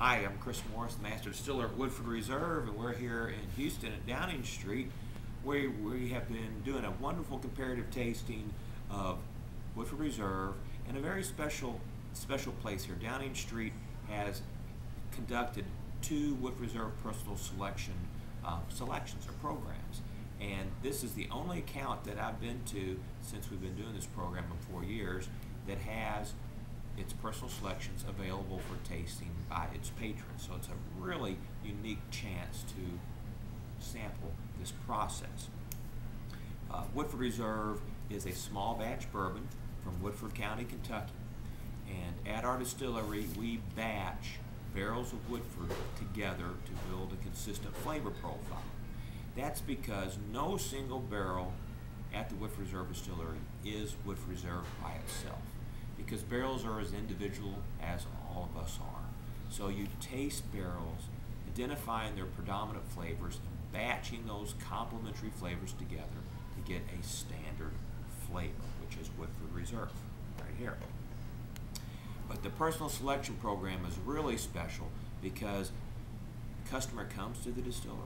Hi, I'm Chris Morris, the Master Distiller at Woodford Reserve, and we're here in Houston at Downing Street, where we have been doing a wonderful comparative tasting of Woodford Reserve in a very special place here. Downing Street has conducted 2 Woodford Reserve personal selections or programs, and this is the only account that I've been to since we've been doing this program in 4 years that has its personal selections available for tasting by its patrons. So it's a really unique chance to sample this process. Woodford Reserve is a small batch bourbon from Woodford County, Kentucky. And at our distillery, we batch barrels of Woodford together to build a consistent flavor profile. That's because no single barrel at the Woodford Reserve Distillery is Woodford Reserve by itself, because barrels are as individual as all of us are. So you taste barrels, identifying their predominant flavors, and batching those complementary flavors together to get a standard flavor, which is Woodford Reserve, right here. But the personal selection program is really special because the customer comes to the distillery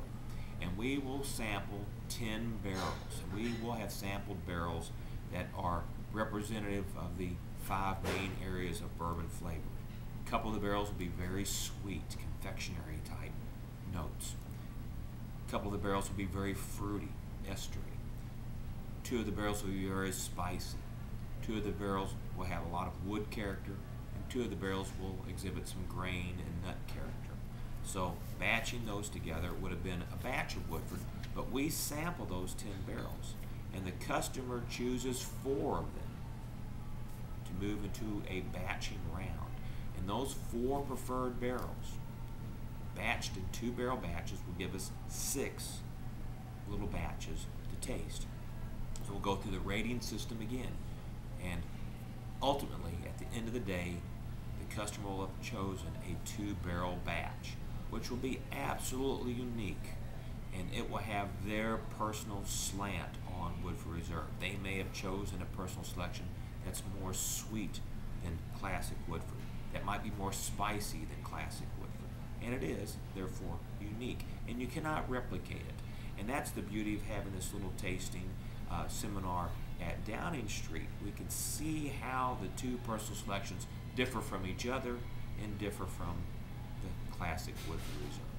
and we will sample 10 barrels. And we will have sampled barrels that are representative of the 5 main areas of bourbon flavor. A couple of the barrels will be very sweet, confectionery type notes. A couple of the barrels will be very fruity, estery. 2 of the barrels will be very spicy. 2 of the barrels will have a lot of wood character, and 2 of the barrels will exhibit some grain and nut character. So batching those together would have been a batch of Woodford, but we sample those 10 barrels, and the customer chooses 4 of them to move into a batching round. And those 4 preferred barrels, batched in 2-barrel batches, will give us 6 little batches to taste. So we'll go through the rating system again, and ultimately, at the end of the day, the customer will have chosen a 2-barrel batch, which will be absolutely unique, and it will have their personal slant on Woodford Reserve. They may have chosen a personal selection that's more sweet than classic Woodford, that might be more spicy than classic Woodford, and it is therefore unique, and you cannot replicate it. And that's the beauty of having this little tasting seminar at Downing Street. We can see how the 2 personal selections differ from each other and differ from the classic Woodford Reserve.